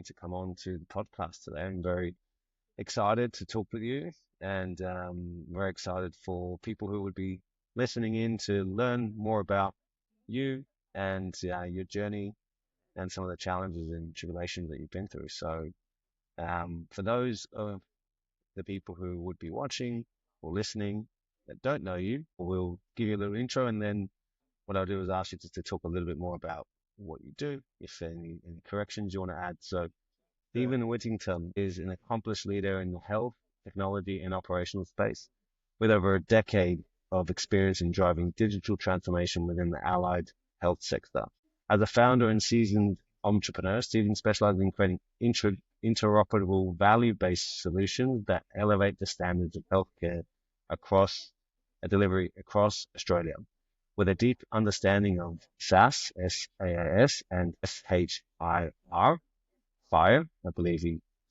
to come on to the podcast today. I'm very excited to talk with you, and very excited for people who would be listening in to learn more about you and your journey and some of the challenges and tribulations that you've been through. So, for those of the people who would be watching or listening that don't know you, we'll give you a little intro, and then what I'll do is ask you just to talk a little bit more about what you do, if any corrections you want to add. So, Stephen Whittington is an accomplished leader in the health, technology, and operational space, with over a decade of experience in driving digital transformation within the allied health sector. As a founder and seasoned entrepreneur, Stephen specializes in creating interoperable, value-based solutions that elevate the standards of healthcare across delivery across Australia. With a deep understanding of SaaS, SaaS, and FHIR, FHIR, I believe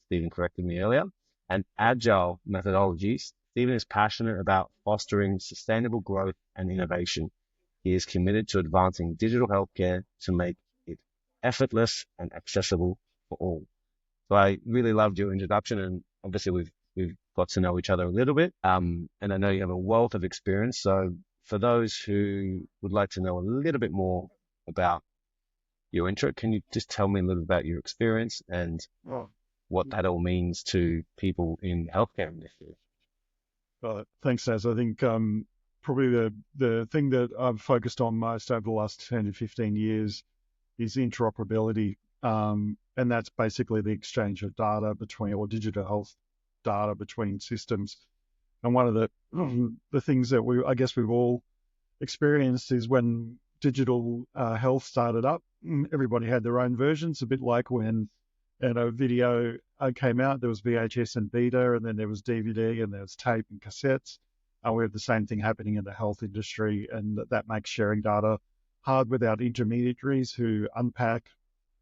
Stephen corrected me earlier, and agile methodologies, Stephen is passionate about fostering sustainable growth and innovation. He is committed to advancing digital healthcare to make it effortless and accessible for all. So I really loved your introduction, and obviously we've got to know each other a little bit. And I know you have a wealth of experience. So for those who would like to know a little bit more about your intro, can you just tell me a little about your experience and what that all means to people in the healthcare industry? Thanks, Naz. I think probably the thing that I've focused on most over the last 10 to 15 years is interoperability. And that's basically the exchange of data or digital health data between systems. And one of the things that we've all experienced is when digital health started up, everybody had their own versions, a bit like when video came out, there was VHS and beta, and then there was DVD, and there was tape and cassettes. We have the same thing happening in the health industry, and that makes sharing data hard without intermediaries who unpack,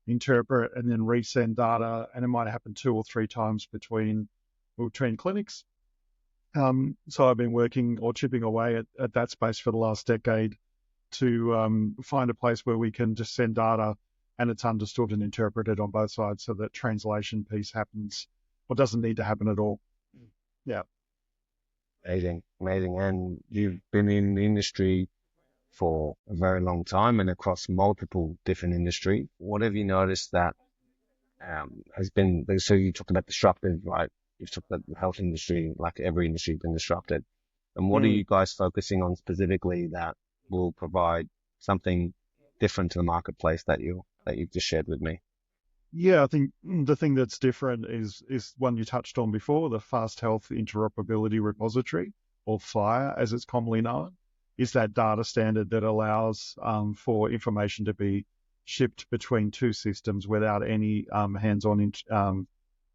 interpret, and then resend data, and it might happen 2 or 3 times between clinics. So I've been working or chipping away at that space for the last decade to find a place where we can just send data and it's understood and interpreted on both sides, so that translation piece happens or doesn't need to happen at all. Yeah. Amazing. And you've been in the industry for a very long time and across multiple different industries. What have you noticed that has been, so you talked about disruptive, right? You've talked about the health industry, like every industry has been disrupted. And what are you guys focusing on specifically that will provide something different to the marketplace that you've just shared with me? Yeah, I think the thing that's different is one you touched on before, the Fast Health Interoperability Repository, or FHIR as it's commonly known, is that data standard that allows for information to be shipped between 2 systems without any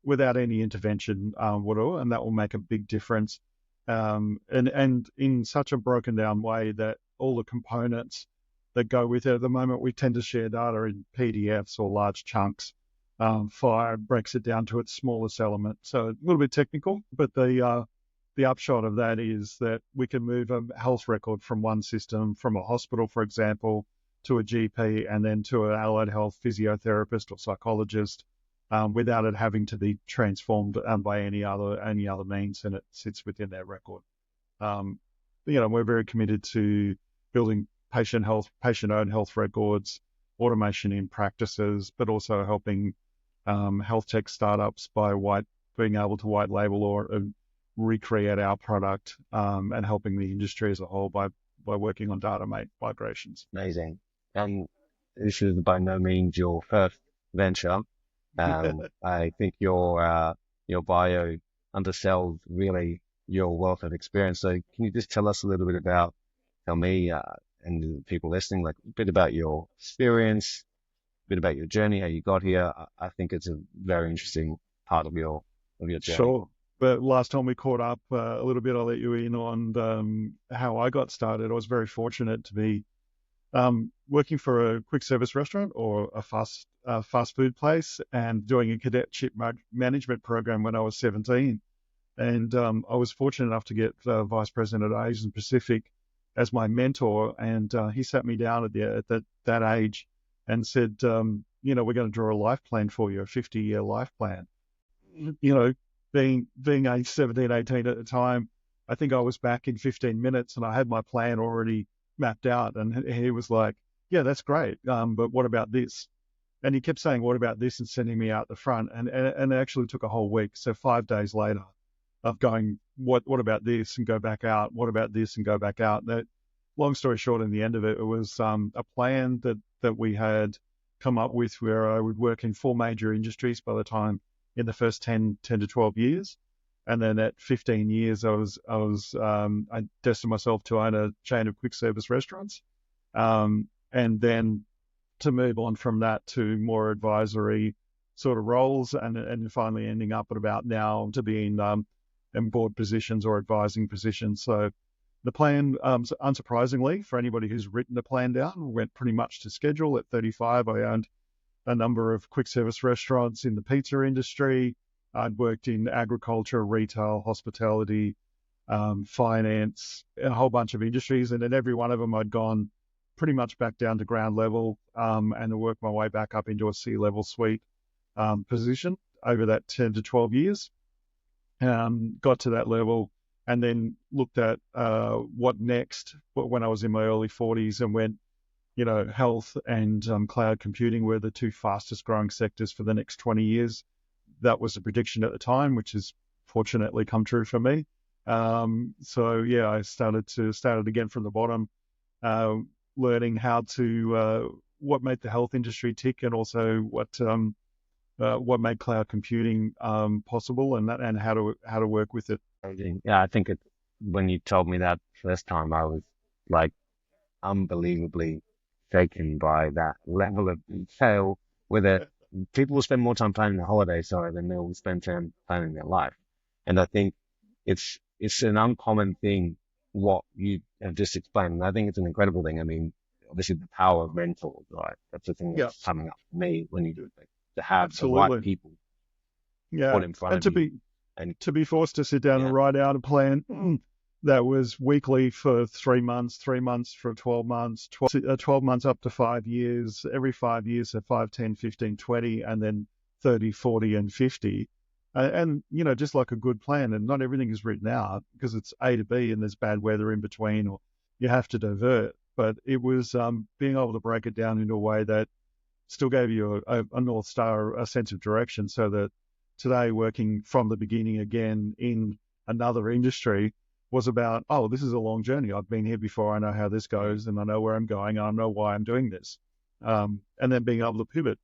without any intervention whatever, and that will make a big difference. And in such a broken down way that all the components that go with it, at the moment we tend to share data in PDFs or large chunks. FHIR breaks it down to its smallest element. So a little bit technical, but the upshot of that is that we can move a health record from one system, from a hospital, for example, to a GP, and then to an allied health physiotherapist or psychologist, without it having to be transformed by any other means, and it sits within their record. We're very committed to building patient-owned health records, automation in practices, but also helping health tech startups by being able to white label or recreate our product, and helping the industry as a whole by working on data migrations. Amazing. And this is by no means your first venture. I think your bio undersells really your wealth of experience. So can you just tell me and the people listening, like a bit about your experience, a bit about your journey, how you got here? I think it's a very interesting part of your journey. Sure. But last time we caught up a little bit, I'll let you in on how I got started. I was very fortunate to be working for a quick service restaurant or a fast food place and doing a cadetship management program when I was 17. And I was fortunate enough to get the Vice President at Asian Pacific as my mentor. And he sat me down at that age and said, we're going to draw a life plan for you, a 50-year life plan. You know, being age 17, 18 at the time, I think I was back in 15 minutes and I had my plan already mapped out. And he was like, yeah, that's great. But what about this? And he kept saying, what about this? And sending me out the front. And it actually took a whole week. So 5 days later of going, what about this? And go back out. What about this? And go back out. That, long story short, in the end of it, it was a plan that we had come up with where I would work in 4 major industries by the time in the first 10 to 12 years. And then at 15 years, I destined myself to own a chain of quick service restaurants. And then to move on from that to more advisory sort of roles, and finally ending up at about now to be in board positions or advising positions. So the plan, unsurprisingly, for anybody who's written the plan down, went pretty much to schedule. At 35, I owned a number of quick service restaurants in the pizza industry. I'd worked in agriculture, retail, hospitality, finance, a whole bunch of industries. And in every one of them, I'd gone pretty much back down to ground level and worked my way back up into a C-level suite position over that 10 to 12 years. Got to that level and then looked at what next when I was in my early 40s and went, health and cloud computing were the 2 fastest growing sectors for the next 20 years. That was the prediction at the time, which has fortunately come true for me. So yeah, I started again from the bottom, learning how to what made the health industry tick, and also what made cloud computing possible, and how to work with it. Yeah, I think when you told me that first time, I was like unbelievably shaken by that level of detail. Whether people will spend more time planning their holiday, than they'll spend time planning their life, and I think it's an uncommon thing what you have just explained. And I think it's an incredible thing. I mean, obviously the power of mentors, right? That's the thing Yeah, that's coming up for me when you do it. To have the right absolutely. people Yeah, put in front and of you, and to be forced to sit down yeah, and write out a plan that was weekly for 3 months, 3 months for 12 months, 12 months up to 5 years, every 5 years, so 5, 10, 15, 20, and then 30, 40, and 50. And just like a good plan, and not everything is written out because it's A to B and there's bad weather in between, or you have to divert. But it was being able to break it down into a way that still gave you a North Star, a sense of direction, so that today, working from the beginning again in another industry, was about, oh, this is a long journey. I've been here before. I know how this goes, and I know where I'm going. I know why I'm doing this. And then being able to pivot,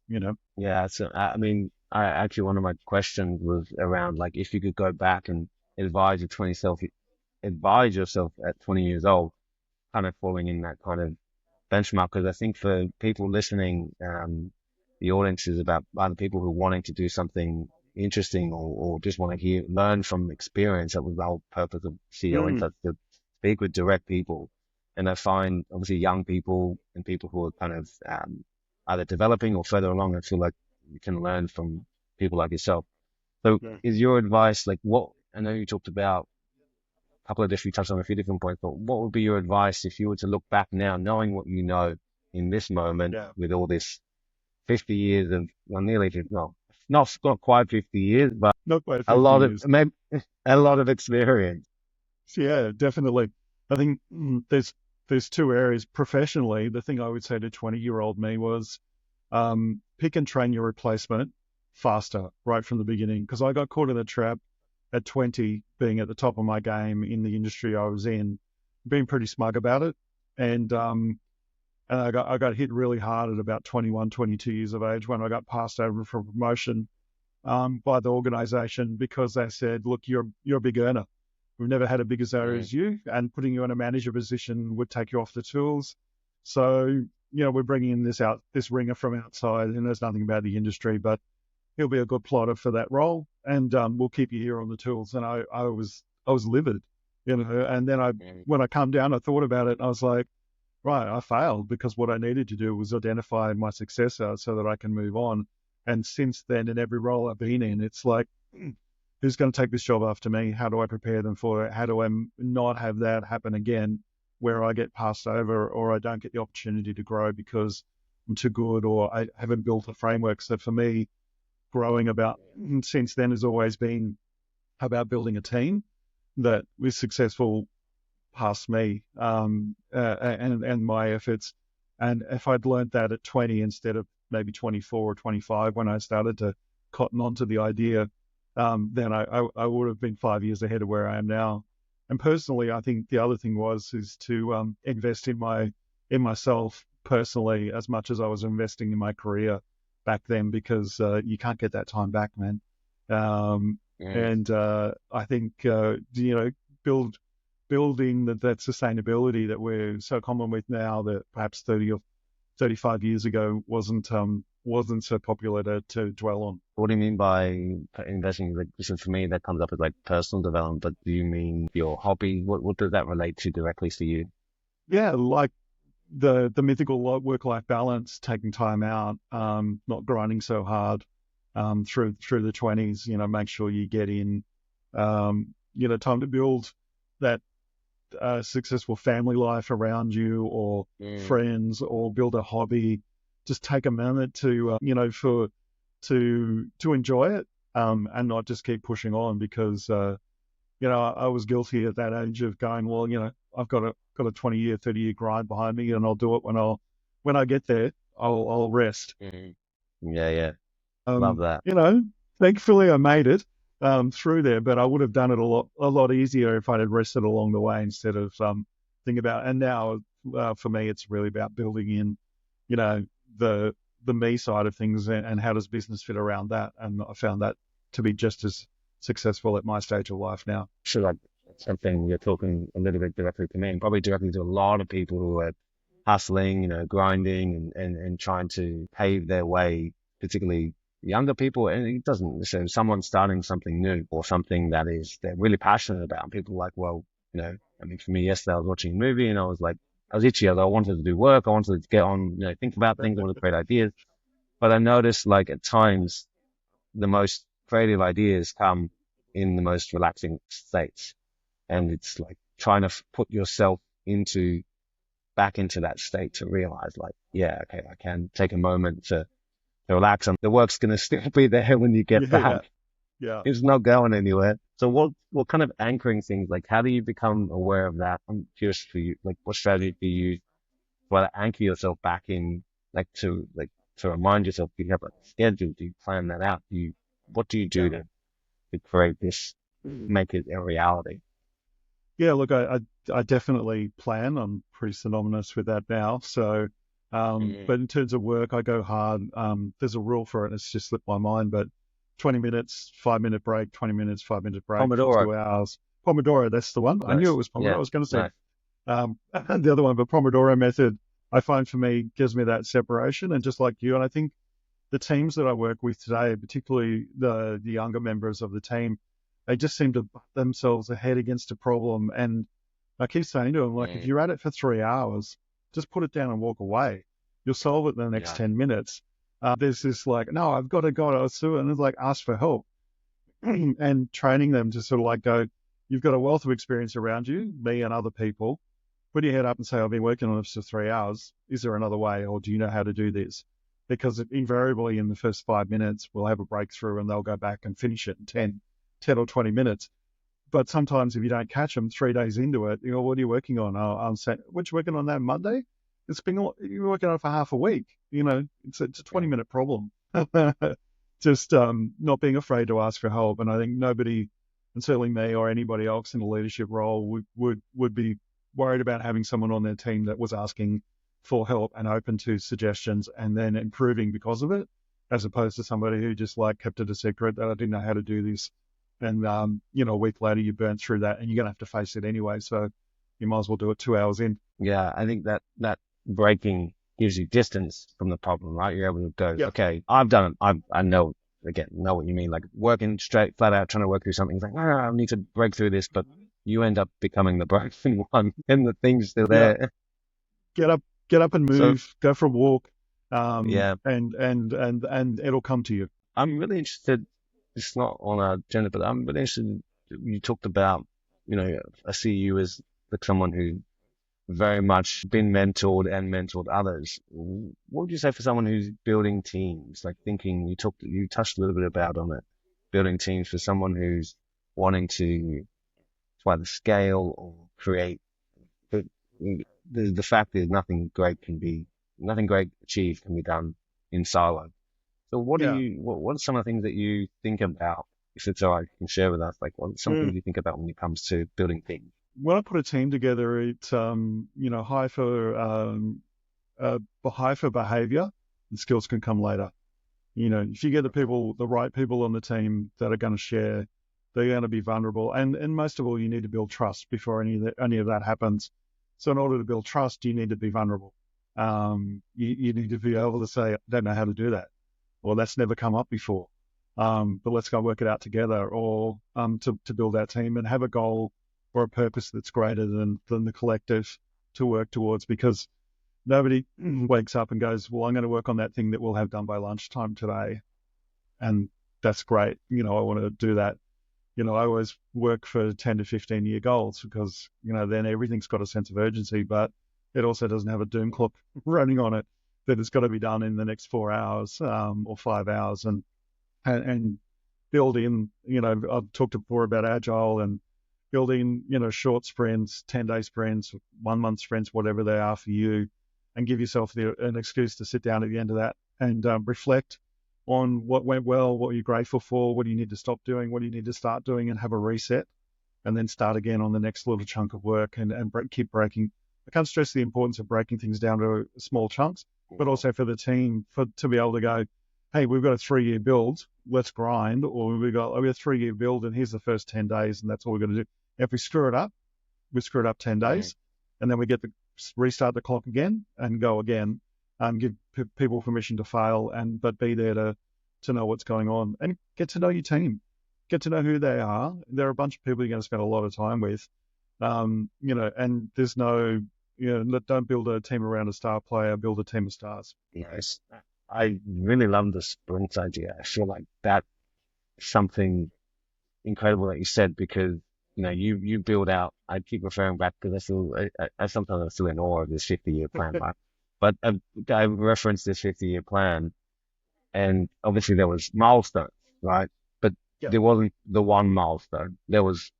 yeah. So I mean, I actually one of my questions was around like if you could go back and advise your 20 self, advise yourself at 20 years old, kind of falling in that kind of benchmark. Because I think for people listening, the audience is about other people who are wanting to do something interesting or just want to learn from experience. That was the whole purpose of CEO Insights, to speak with direct people. And I find obviously young people and people who are kind of either developing or further along, I feel like you can learn from people like yourself. So Yeah. is your advice like what, I know you talked about a couple of different, you touched on a few different points, but what would be your advice if you were to look back now, knowing what you know in this moment Yeah. with all this 50 years of, well, nearly 50, well, not quite 50 years, but Not quite a 50 lot of, years. maybe a lot of experience. So yeah, definitely. I think there's 2 areas. Professionally, the thing I would say to 20-year-old me was pick and train your replacement faster right from the beginning, because I got caught in a trap at 20, being at the top of my game in the industry I was in, being pretty smug about it. And I got hit really hard at about 21, 22 years of age when I got passed over for promotion by the organization, because they said, look, you're a big earner. We've never had a big as earner Mm. as you, and putting you in a manager position would take you off the tools. So, we're bringing in this ringer from outside who knows nothing about the industry, but he'll be a good plotter for that role, and we'll keep you here on the tools. And I was livid, and then Mm. when I calmed down, I thought about it, and I was like, right, I failed, because what I needed to do was identify my successor so that I can move on. And since then, in every role I've been in, it's like, who's going to take this job after me? How do I prepare them for it? How do I not have that happen again, where I get passed over or I don't get the opportunity to grow because too good, or I haven't built a framework. So for me, growing about since then has always been about building a team that was successful past me, and my efforts. And if I'd learned that at 20 instead of maybe 24 or 25 when I started to cotton onto the idea, then I would have been 5 years ahead of where I am now. And personally, I think the other thing is to invest in myself personally as much as I was investing in my career back then, because you can't get that time back, man. And I think building that sustainability that we're so common with now, that perhaps 30 or 35 years ago wasn't so popular to dwell on. What do you mean by investing? Like, so for me, that comes up as like personal development, but do you mean your hobby? What does that relate to directly to you? Yeah, like the mythical work-life balance, taking time out, not grinding so hard through the 20s. Make sure you get in, time to build that successful family life around you, or friends, or build a hobby. Just take a moment to to enjoy it, and not just keep pushing on, because I was guilty at that age of going, well, I've got a 20-year, 30-year grind behind me, and I'll do it when I get there. I'll rest. Yeah, yeah, love that. Thankfully I made it through there, but I would have done it a lot easier if I had rested along the way instead of thinking about. And now, for me, it's really about building in, the me side of things, and how does business fit around that. And I found that to be just as successful at my stage of life now. Sure, like something you're talking a little bit directly to me, and probably directly to a lot of people who are hustling, grinding and trying to pave their way, particularly younger people. And it doesn't, so someone starting something new or something that they're really passionate about. And people are like, well, I mean, for me, yesterday I was watching a movie and I was like, I was itchy. I wanted to do work. I wanted to get on, think about things. I wanted to create ideas. But I noticed, like, at times the most creative ideas come in the most relaxing states. And it's like trying to put yourself back into that state to realize, like, yeah, okay, I can take a moment to relax, and the work's going to still be there when you get back. Yeah. It's not going anywhere. So what kind of anchoring things, like, how do you become aware of that? I'm curious for you, like, what strategy do you use to anchor yourself back in, to remind yourself? Do you have a schedule? Do you plan that out? What do you do to create this, make it a reality? Yeah, look, I definitely plan. I'm pretty synonymous with that now. So, but in terms of work, I go hard. There's a rule for it. It's just slipped my mind, but 20 minutes, 5-minute break, 20 minutes, 5-minute break, Pomodoro. 2 hours. Pomodoro, that's the one. Nice. I knew it was Pomodoro. Yeah. I was going to say Nice. the other one, but Pomodoro method, I find, for me, gives me that separation. And just like you, and I think the teams that I work with today, particularly the younger members of the team, they just seem to butt themselves ahead against a problem. And I keep saying to them, like, if you're at it for 3 hours, just put it down and walk away. You'll solve it in the next 10 minutes. There's this like, no, I've got to go. And it's like, ask for help. And training them to sort of like go, you've got a wealth of experience around you, me and other people. Put your head up and say, I've been working on this for 3 hours. Is there another way? Or do you know how to do this? Because invariably in the first 5 minutes, we'll have a breakthrough and they'll go back and finish it in 10 or 20 minutes. But sometimes if you don't catch them 3 days into it, what are you working on? I'm saying, what you working on that Monday? You're working on it for half a week. It's a 20-minute problem. Just not being afraid to ask for help. And I think nobody, and certainly me or anybody else in a leadership role, would be worried about having someone on their team that was asking for help and open to suggestions and then improving because of it, as opposed to somebody who just like kept it a secret that I didn't know how to do this. And, a week later you burn through that and you're going to have to face it anyway. So you might as well do it 2 hours in. Yeah, I think that breaking gives you distance from the problem, right? You're able to go, okay, I've done it. I know what you mean. Like working straight, flat out, trying to work through something. It's like, I need to break through this, but you end up becoming the broken one and the thing's still there. Get up and move, go for a walk. And it'll come to you. I'm really interested. It's not on our agenda, but I'm really interested. You talked about, I see you as like someone who very much been mentored and mentored others. What would you say for someone who's building teams, like thinking, you touched a little bit about on it, building teams for someone who's wanting to either scale or create. But the fact is nothing great achieved can be done in silo. So Yeah. what are some of the things that you think about, if it's all right, you can share with us, like what are some Mm. things you think about when it comes to building teams? When I put a team together, it's high for high for behavior. The skills can come later. If you get the right people on the team that are going to share, they're going to be vulnerable. And most of all, you need to build trust before any of that happens. So in order to build trust, you need to be vulnerable. You need to be able to say, I don't know how to do that, or that's never come up before. But let's go work it out together, or to build that team and have a goal or a purpose that's greater than the collective to work towards, because nobody wakes up and goes, well, I'm going to work on that thing that we'll have done by lunchtime today. And that's great. I want to do that. I always work for 10 to 15 year goals because, then everything's got a sense of urgency, but it also doesn't have a doom clock running on it that it's got to be done in the next 4 hours or 5 hours. And build in, I've talked before about agile and building, short sprints, 10-day sprints, 1 month sprints, whatever they are for you, and give yourself an excuse to sit down at the end of that and reflect on what went well, what you're grateful for, what do you need to stop doing, what do you need to start doing, and have a reset, and then start again on the next little chunk of work and keep breaking. I can't stress the importance of breaking things down to small chunks, but also for the team to be able to go, hey, we've got a 3-year build, let's grind, or we got a 3-year build and here's the first 10 days and that's all we're going to do. If we screw it up, we screw it up 10 Mm. days and then we get to restart the clock again and go again, give people permission to fail, but be there to know what's going on and get to know your team, get to know who they are. There are a bunch of people you're going to spend a lot of time with, and there's no, don't build a team around a star player, build a team of stars. Yes. I really love the sprint idea. I feel like that's something incredible that you said because, you build out, I keep referring back because I sometimes I'm still in awe of this 50-year plan, right? But I referenced this 50-year plan and obviously there was milestones, right? But Yep. there wasn't the one milestone. There was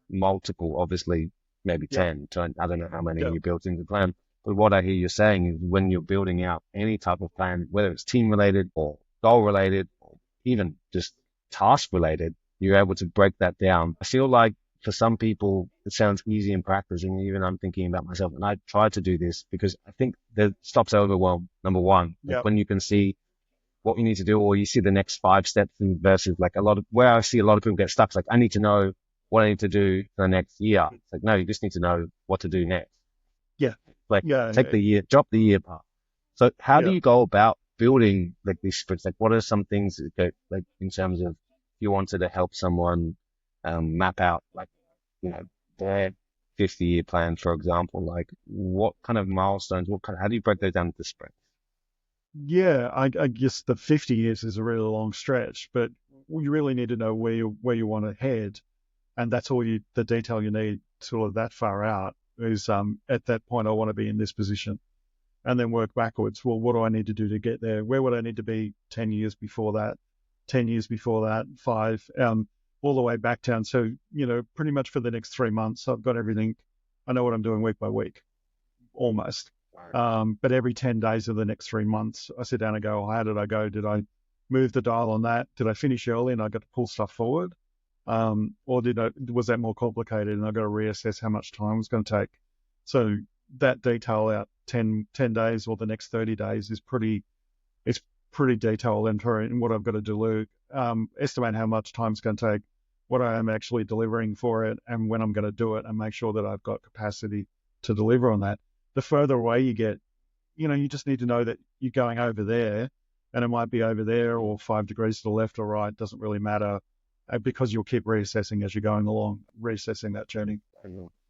multiple, obviously, maybe Yep. 10, I don't know how many Yep. you built into the plan. But what I hear you saying is when you're building out any type of plan, whether it's team related or goal related, or even just task related, you're able to break that down. I feel like for some people, it sounds easy in practice. And even I'm thinking about myself, and I try to do this because I think that stops overwhelm, number one. Like Yep. when you can see what you need to do, or you see the next 5 steps versus like a lot of where I see a lot of people get stuck. It's like, I need to know what I need to do for the next year. It's like, no, you just need to know what to do next. Yeah. Like Yeah. take the year, drop the year part. So how do Yeah. you go about building like these sprints? Like what are some things that like in terms of if you wanted to help someone map out like, their 50-year plan, for example, like what kind of milestones, how do you break those down into sprints? Yeah, I guess the 50 years is a really long stretch, but you really need to know where you want to head, and that's all the detail you need sort of that far out is at that point I want to be in this position, and then work backwards. Well, what do I need to do to get there? Where would I need to be 10 years before that? 10 years before that, five, all the way back down. So pretty much for the next 3 months, I've got everything. I know what I'm doing week by week, almost. But every 10 days of the next 3 months, I sit down and go, how did I go? Did I move the dial on that? Did I finish early and I got to pull stuff forward? Or was that more complicated and I got to reassess how much time it was going to take? So that detail out 10 days or the next 30 days is pretty detailed in what I've got to do. Estimate how much time it's going to take, what I am actually delivering for it, and when I'm going to do it, and make sure that I've got capacity to deliver on that. The further away you get, you just need to know that you're going over there, and it might be over there or 5 degrees to the left or right. Doesn't really matter because you'll keep reassessing as you're going along, reassessing that journey.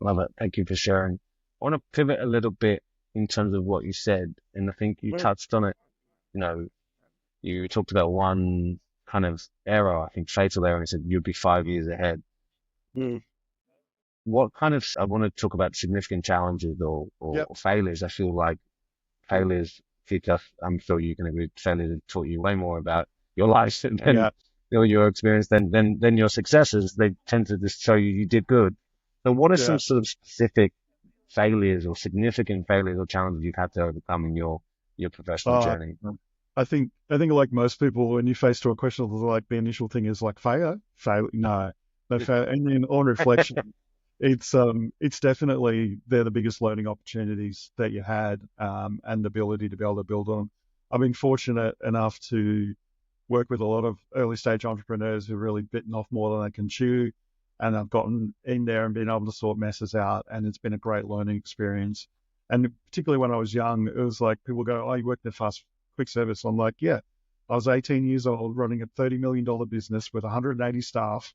Love it. Thank you for sharing. I want to pivot a little bit in terms of what you said, and I think you Mm. touched on it. You know, you talked about one kind of error, I think fatal error, and you said you'd be 5 years ahead. Mm. what kind of, I want to talk about significant challenges or Yep. failures. I feel like failures teach us, I'm sure you can agree, failures have taught you way more about your life than Yeah. your experience than your successes. They tend to just show you did good. So what are some Yeah. sort of specific failures or significant failures or challenges you've had to overcome in your professional Uh, journey? I think like most people, when you face to a question, like the initial thing is like fail, no fail. And then on reflection, it's definitely they're the biggest learning opportunities that you had, and the ability to be able to build on. I've been fortunate enough to work with a lot of early stage entrepreneurs who've really bitten off more than they can chew, and I've gotten in there and been able to sort messes out, and it's been a great learning experience. And particularly when I was young, it was like people go, "Oh, you worked in fast quick service." I'm like, "Yeah." I was 18 years old running a $30 million business with 180 staff,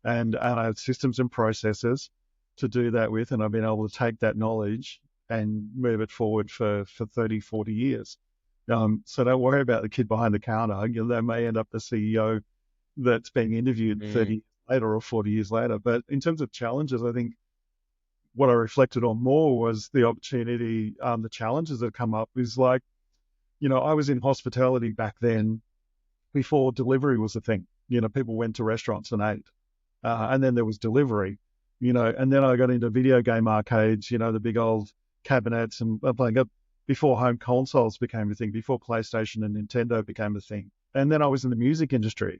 and I had systems and processes to do that with, and I've been able to take that knowledge and move it forward for 30, 40 years. So don't worry about the kid behind the counter. They may end up the CEO that's being interviewed Mm, 30 years later or 40 years later. But in terms of challenges, I think what I reflected on more was the opportunity, the challenges that come up is like, I was in hospitality back then before delivery was a thing. People went to restaurants and ate, and then there was delivery, and then I got into video game arcades, the big old cabinets and playing up before home consoles became a thing, before PlayStation and Nintendo became a thing. And then I was in the music industry,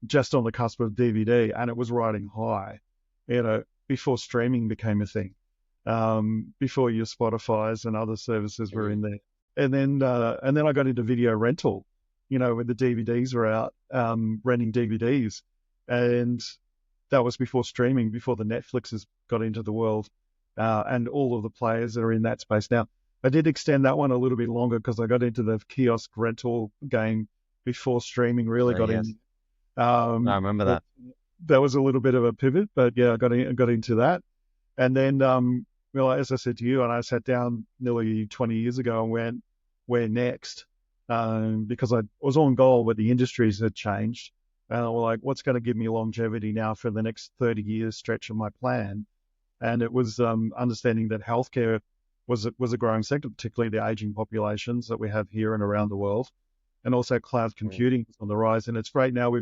just on the cusp of DVD, and it was riding high, before streaming became a thing, before your Spotify's and other services were mm, in there. And then I got into video rental, when the DVDs were out, renting DVDs. And that was before streaming, before the Netflixes got into the world, and all of the players that are in that space. Now, I did extend that one a little bit longer because I got into the kiosk rental game before streaming really got yes, in. I Um, remember but that. that was a little bit of a pivot, but yeah, I got into that. And then, well, as I said to you, and I sat down nearly 20 years ago and went, where next? Because I was on goal, but the industries had changed. And I was like, what's going to give me longevity now for the next 30 years stretch of my plan? And it was understanding that healthcare was a growing sector, particularly the aging populations that we have here and around the world. And also cloud Mm, computing is on the rise. And it's great now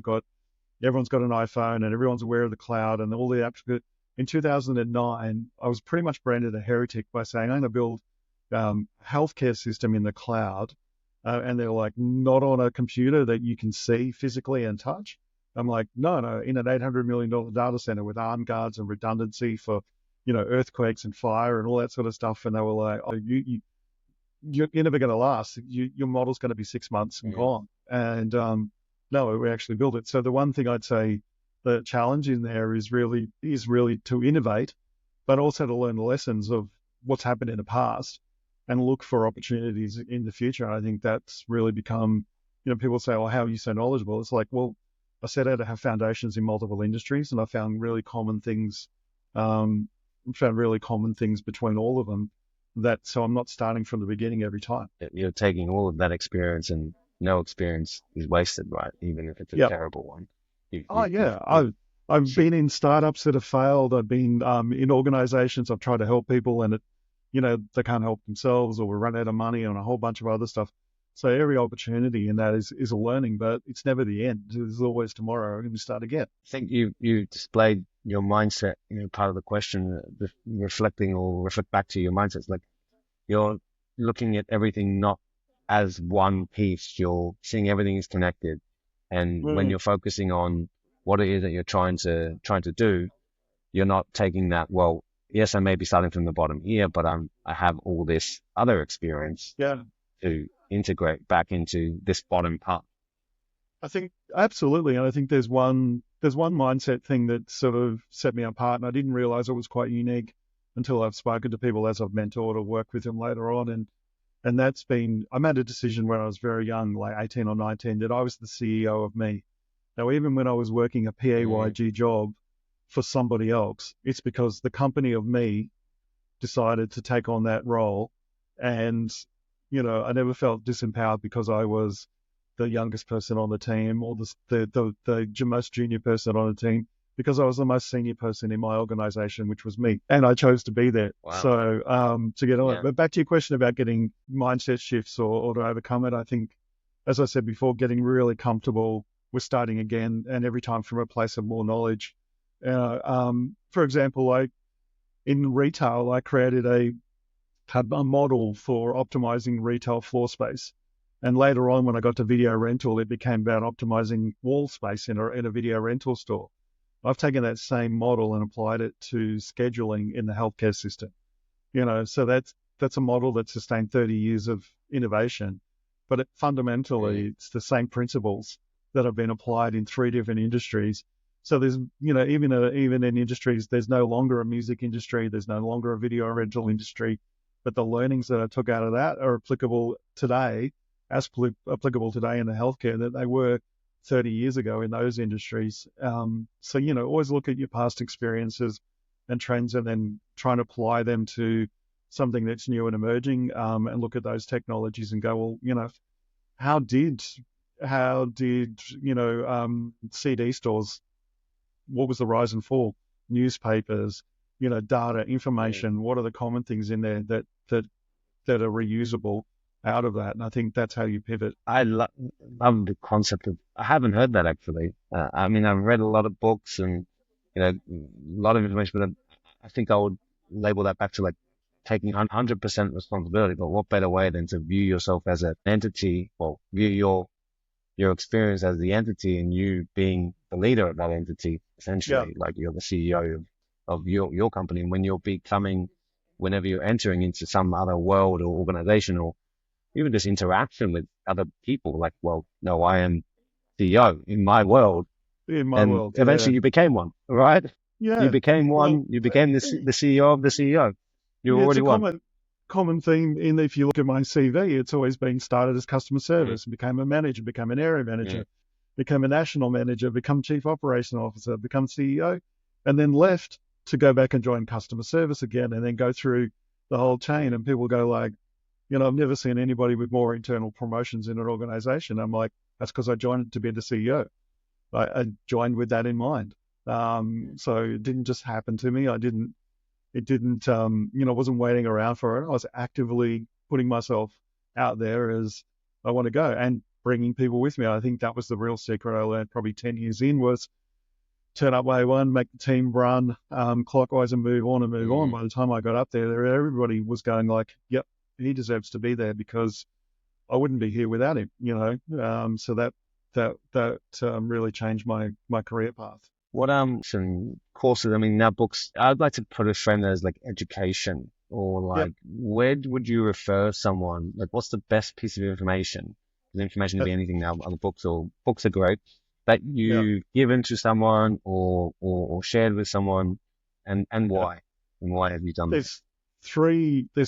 everyone's got an iPhone and everyone's aware of the cloud and all the apps. In 2009, I was pretty much branded a heretic by saying, I'm going to build healthcare system in the cloud. And they're like, not on a computer that you can see physically and touch. I'm like, no, in an $800 million data center with arm guards and redundancy for, earthquakes and fire and all that sort of stuff. And they were like, oh, you're never going to last. Your model's going to be 6 months and mm. gone. And no, we actually built it. So the one thing I'd say, the challenge in there is really to innovate, but also to learn the lessons of what's happened in the past and look for opportunities in the future. And I think that's really become, people say, well, how are you so knowledgeable? It's like, well, I set out to have foundations in multiple industries, and I found really common things between all of them, so I'm not starting from the beginning every time. You're taking all of that experience, and no experience is wasted, right? Even if it's a Yeah. terrible one. You, Oh you, you, yeah, you, I've been in startups that have failed. I've been in organizations. I've tried to help people, and they can't help themselves, or we run out of money, and a whole bunch of other stuff. So every opportunity in that is a learning, but it's never the end. There's always tomorrow, and we start again. think you displayed your mindset, part of the question, reflecting or reflect back to your mindset. It's like you're looking at everything not as one piece. You're seeing everything is connected. And when Mm. you're focusing on what it is that you're trying to do, you're not taking that, well, yes, I may be starting from the bottom here, but I have all this other experience Yeah. to integrate back into this bottom part. I think absolutely, and I think there's one mindset thing that sort of set me apart, and I didn't realize it was quite unique until I've spoken to people as I've mentored or worked with them later on, and that's been I made a decision when I was very young, like 18 or 19, that I was the CEO of me. Now, even when I was working a Mm, PAYG job for somebody else, it's because the company of me decided to take on that role, and I never felt disempowered because I was the youngest person on the team or the most junior person on the team. because I was the most senior person in my organization, which was me, and I chose to be there. Wow. So to get on it. Yeah. But back to your question about getting mindset shifts or to overcome it, I think, as I said before, getting really comfortable with starting again, and every time from a place of more knowledge. For example, in retail, I created a model for optimizing retail floor space. And later on, when I got to video rental, it became about optimizing wall space in a video rental store. I've taken that same model and applied it to scheduling in the healthcare system. So that's a model that sustained 30 years of innovation, but fundamentally it's the same principles that have been applied in 3 different industries. So there's, even in industries, there's no longer a music industry, there's no longer a video rental industry, but the learnings that I took out of that are applicable today, applicable today in the healthcare that they were 30 years ago in those industries. So, always look at your past experiences and trends and then try and apply them to something that's new and emerging, and look at those technologies and go, well, how did CD stores, what was the rise and fall? Newspapers, data, information, what are the common things in there that are reusable out of that? And I think that's how you pivot. I love the concept of, I haven't heard that actually. I mean, I've read a lot of books and, a lot of information, but I think I would label that back to like taking 100% responsibility. But what better way than to view yourself as an entity, or view your experience as the entity and you being the leader of that entity, Yeah, essentially, like you're the CEO of your company. And whenever you're entering into some other world or organization, or even just interaction with other people, like, well, no, I am CEO in my world. in my And world, yeah, eventually you became one, right? You yeah. became Well, one, you became the CEO of the CEO. You yeah, it's already a won. common theme in, if you look at my CV, it's always been started as customer Mm, service, became a manager, became an area mm, manager, became a national manager, become chief operation officer, become CEO, and then left to go back and join customer service again, and then go through the whole chain. And people go like, I've never seen anybody with more internal promotions in an organization. I'm like, that's because I joined to be the CEO. I joined with that in mind. So it didn't just happen to me. It didn't, wasn't waiting around for it. I was actively putting myself out there as I want to go and bringing people with me. I think that was the real secret I learned probably 10 years in, was turn up way one, make the team run clockwise and move on and move on. mm. By the time I got up there, everybody was going like, yep, he deserves to be there because I wouldn't be here without him. So that really changed my career path. What some courses? I mean, now books. I'd like to put a frame as like education, or Yep. like where would you refer someone? Like, what's the best piece of information? Because information can Uh, be anything now. Other books, or books are great, that yeah. you've given to someone or shared with someone, and Yeah. why? And why have you done that? There's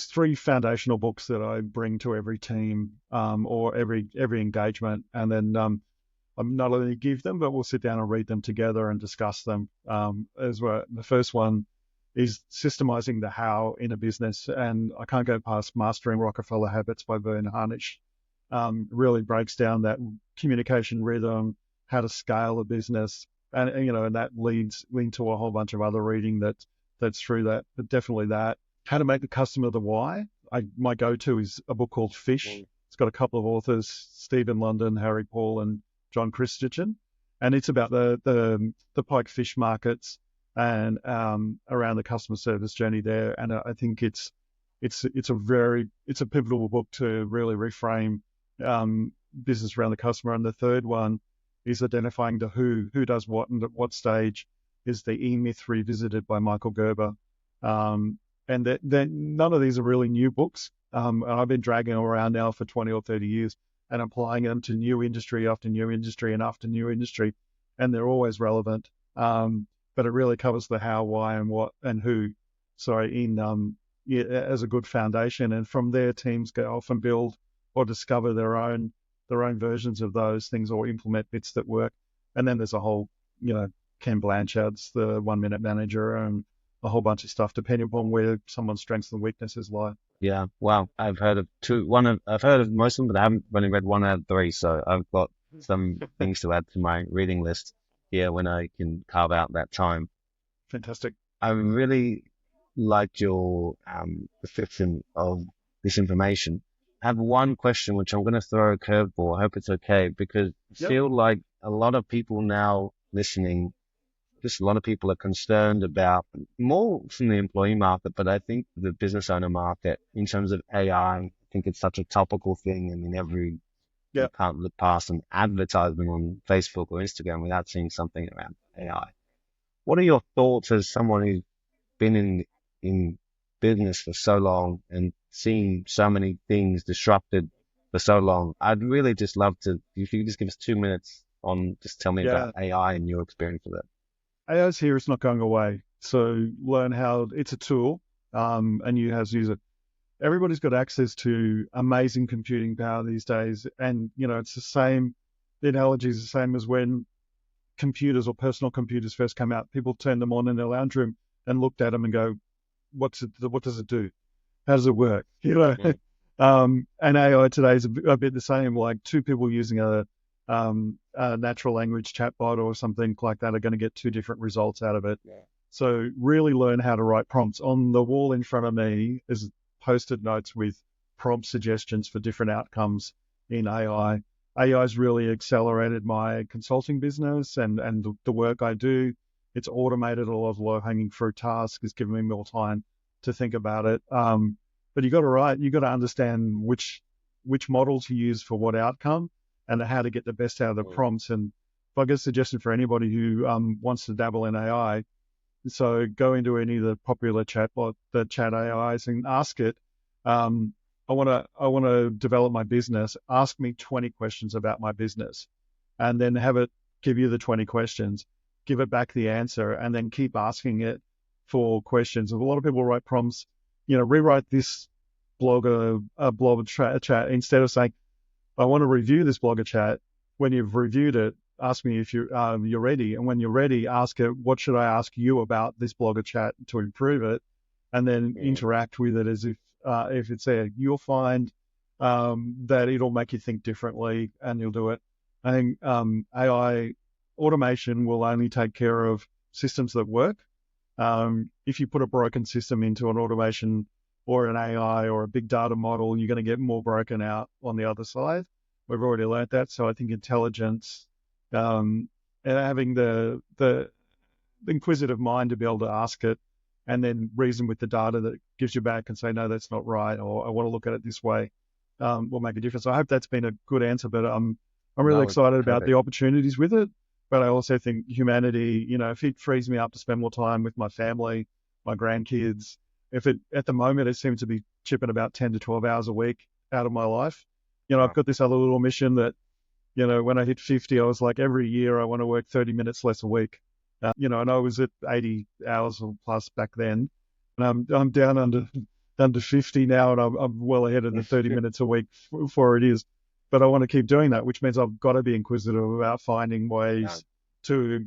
three foundational books that I bring to every team, or every engagement, and then I'm not only give them, but we'll sit down and read them together and discuss them as well. The first one is Systemizing the How in a Business, and I can't go past Mastering Rockefeller Habits by Vern Harnish. Really breaks down that communication rhythm, how to scale a business, and that leads to a whole bunch of other reading that's through that, but definitely that. How to Make the Customer the Why. My go-to is a book called Fish. Mm, It's got a couple of authors, Stephen London, Harry Paul, and John Christensen, and it's about the pike fish markets and around the customer service journey there. And I think it's a pivotal book to really reframe business around the customer. And the third one is Identifying the Who does what and at what stage, is the E-Myth Revisited by Michael Gerber. And that none of these are really new books. And I've been dragging them around now for 20 or 30 years and applying them to new industry after new industry and after new industry. And they're always relevant. But it really covers the how, why, and what, and who, as a good foundation. And from there, teams go off and build or discover their own versions of those things, or implement bits that work. And then there's a whole, Ken Blanchard's The 1 Minute Manager, and a whole bunch of stuff depending upon where someone's strengths and weaknesses lie. yeah. Wow. I've heard of two. I've heard of most of them, but I haven't only read one out of three. So I've got some things to add to my reading list. here when I can carve out that time. Fantastic. I really liked your description of this information. I have one question which I'm going to throw a curveball. I hope it's okay because I Yep. feel like a lot of people now listening, just a lot of people are concerned about more from the employee market, but I think the business owner market in terms of AI, I think it's such a topical thing. I mean, you Yep. can't look past an advertisement on Facebook or Instagram without seeing something around AI. What are your thoughts as someone who's been in business for so long and seen so many things disrupted for so long? I'd really just love to, if you could just give us 2 minutes on, just tell me about Yeah. AI and your experience with it. AI's here. It's not going away. So learn how it's a tool, and you have to use it. Everybody's got access to amazing computing power these days, and it's the same. The analogy is the same as when computers or personal computers first came out. People turned them on in their lounge room and looked at them and go, "What's it? What does it do? How does it work?" Mm, And AI today is a bit the same. Like two people using a natural language chatbot or something like that are going to get two different results out of it. yeah. So really learn how to write prompts. On the wall in front of me is post-it notes with prompt suggestions for different outcomes in AI. AI's really accelerated my consulting business and the work I do. It's automated a lot of low-hanging fruit tasks. It's given me more time to think about it. But you got to understand which model to use for what outcome and how to get the best out of the Mm, prompts. And if I get a suggestion for anybody who wants to dabble in AI, so go into any of the popular the chat AIs, and ask it. I want to develop my business. Ask me 20 questions about my business, and then have it give you the 20 questions. Give it back the answer, and then keep asking it for questions. A lot of people write prompts. Rewrite this blogger chat instead of saying, I want to review this blogger chat. When you've reviewed it, ask me if you're ready. And when you're ready, ask it, what should I ask you about this blogger chat to improve it? And then mm, interact with it as if it's there. You'll find that it'll make you think differently and you'll do it. I think AI automation will only take care of systems that work. If you put a broken system into an automation or an AI or a big data model, you're going to get more broken out on the other side. We've already learned that. So I think intelligence and having the inquisitive mind to be able to ask it and then reason with the data that it gives you back and say, no, that's not right, or I want to look at it this way, will make a difference. I hope that's been a good answer, but I'm really no, it's excited about the perfect. opportunities with it. But I also think humanity, if it frees me up to spend more time with my family, my grandkids, if it at the moment it seems to be chipping about 10 to 12 hours a week out of my life. I've Wow. got this other little mission that, when I hit 50, I was like, every year I want to work 30 minutes less a week. And I was at 80 hours or plus back then. And I'm down under 50 now, and I'm well ahead of the 30 minutes a week for it is. But I want to keep doing that, which means I've got to be inquisitive about finding Yeah. ways to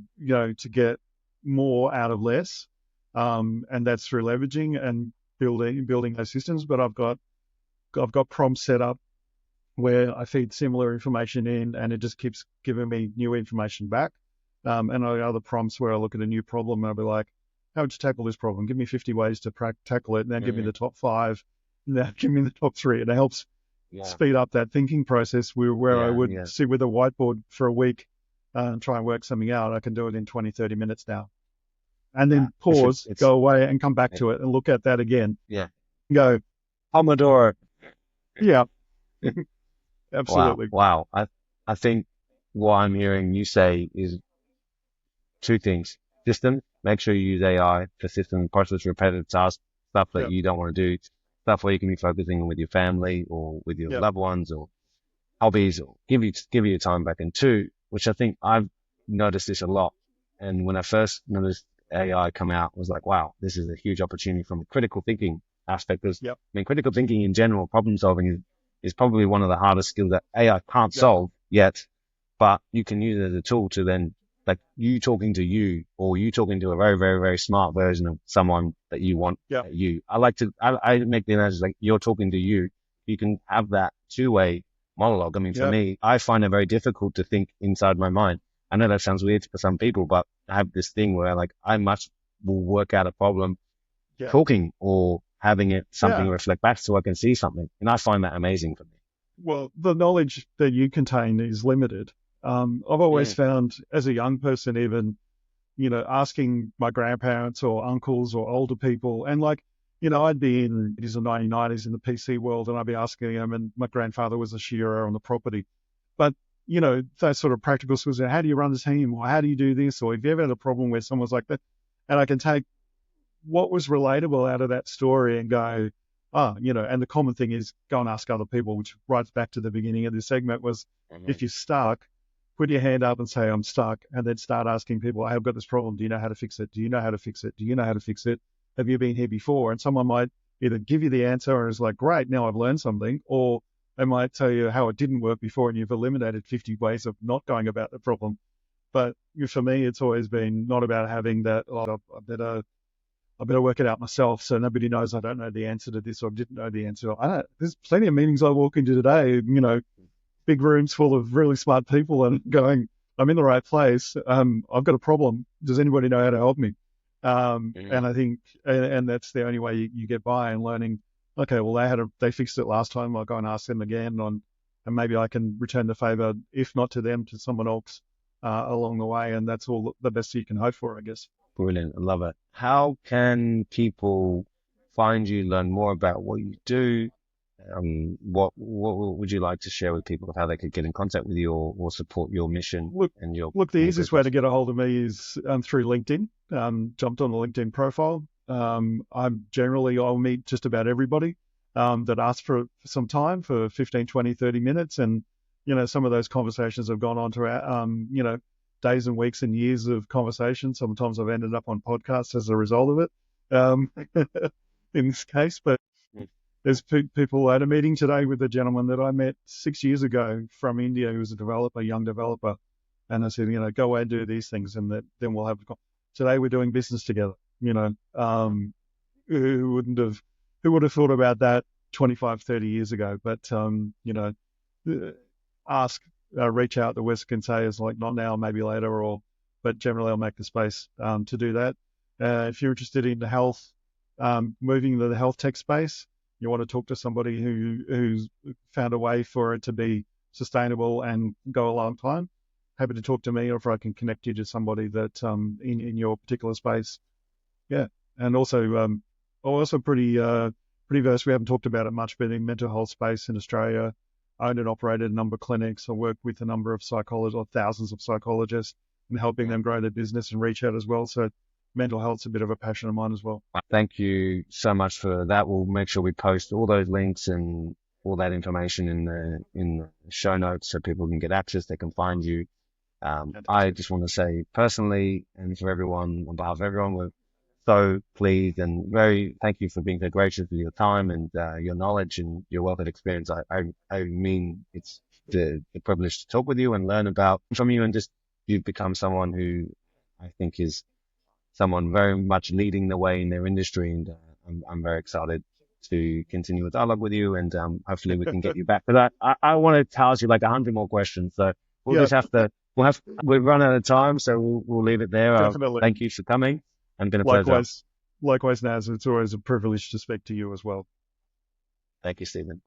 get more out of less. And that's through leveraging and building those systems. But I've got prompts set up where I feed similar information in, and it just keeps giving me new information back. And I have other prompts where I look at a new problem and I'll be like, how would you tackle this problem? Give me 50 ways to tackle it. Now give me Mm, the top five. Now give me the top three. And it helps yeah. speed up that thinking process where I Yeah. would Yeah. sit with a whiteboard for a week and try and work something out. I can do it in 20, 30 minutes now. And Yeah. then pause, It's, go away and come back it, to it and look at that again. yeah. Go, Pomodoro. yeah, Wow. absolutely. Wow. I think what I'm hearing you say is two things. System, make sure you use AI for system process repetitive tasks, stuff that Yep, you don't want to do, stuff where you can be focusing with your family or with your yep, loved ones or hobbies or give you your time back. And two, which I think I've noticed this a lot. And when I first noticed AI come out, I was like, wow, this is a huge opportunity from a critical thinking aspect. Because yep, I mean, critical thinking in general, problem solving is probably one of the hardest skills that AI can't yep, solve yet, but you can use it as a tool to then like you talking to you or you talking to a very, very, very smart version of someone that you want yep, you. I make the analogy like you're talking to you. You can have that two-way monologue. I mean, for yep, me, I find it very difficult to think inside my mind. I know that sounds weird for some people, but I have this thing where like I much will work out a problem Yeah. talking or having it something Yeah. reflect back so I can see something. And I find that amazing for me. Well, the knowledge that you contain is limited. I've always Mm, found as a young person, even, asking my grandparents or uncles or older people, and like, I'd be in the 1990s in the PC world, and I'd be asking them, and my grandfather was a shearer on the property. But, those sort of practical skills, how do you run the team, or how do you do this, or if you ever had a problem where someone's like that, and I can take what was relatable out of that story and go, and the common thing is go and ask other people, which writes back to the beginning of this segment was mhm, if you're stuck, put your hand up and say, I'm stuck, and then start asking people, I've got this problem. Do you know how to fix it? Do you know how to fix it? Do you know how to fix it? Have you been here before? And someone might either give you the answer and is like, great, now I've learned something, or they might tell you how it didn't work before and you've eliminated 50 ways of not going about the problem. But for me, it's always been not about having that, I better work it out myself so nobody knows I don't know the answer to this or didn't know the answer. I don't. There's plenty of meetings I walk into today, big rooms full of really smart people and going, I'm in the right place. I've got a problem. Does anybody know how to help me? And mhm. I think, and that's the only way you get by and learning. Okay, well they fixed it last time. I'll go and ask them again and maybe I can return the favor, if not to them, to someone else along the way. And that's all the best you can hope for, I guess. Brilliant. I love it. How can people find you, learn more about what you do? What would you like to share with people of how they could get in contact with you or support your mission Look, and your look. The and your easiest way to business? get a hold of me is through LinkedIn. Jumped on the LinkedIn profile. I'll meet just about everybody that asks for some time for 15, 20, 30 minutes. And, some of those conversations have gone on to, days and weeks and years of conversation. Sometimes I've ended up on podcasts as a result of it, in this case. But Mm. there's people at a meeting today with a gentleman that I met 6 years ago from India who was a developer, young developer. And I said, go away and do these things and then we'll have, today we're doing business together, who who would have thought about that 25, 30 years ago? But, uh, ask, reach out. The worst I can say is like, not now, maybe later, but generally I'll make the space, to do that. If you're interested in the health, moving into the health tech space, you want to talk to somebody who's found a way for it to be sustainable and go a long time, happy to talk to me, or if I can connect you to somebody that in your particular space. Yeah, and also pretty versed. We haven't talked about it much, but in mental health space in Australia, owned and operated a number of clinics. I work with a number of psychologists, or thousands of psychologists, and helping them grow their business and reach out as well. So mental health's a bit of a passion of mine as well. Thank you so much for that. We'll make sure we post all those links and all that information in the show notes so people can get access. They can find you. I Fantastic. just want to say personally and for everyone, on behalf of everyone, we're so pleased and very thank you for being so gracious with your time and your knowledge and your wealth of experience. I mean, it's the privilege to talk with you and learn about from you and just you've become someone who I think is someone very much leading the way in their industry. And I'm very excited to continue a dialogue with you and hopefully we can get you back. But I want to ask you like 100 more questions. So we'll Yeah, just have to, we've run out of time. So we'll leave it there. definitely. Thank you for coming and been a pleasure. Likewise, likewise, Naz. It's always a privilege to speak to you as well. Thank you, Stephen.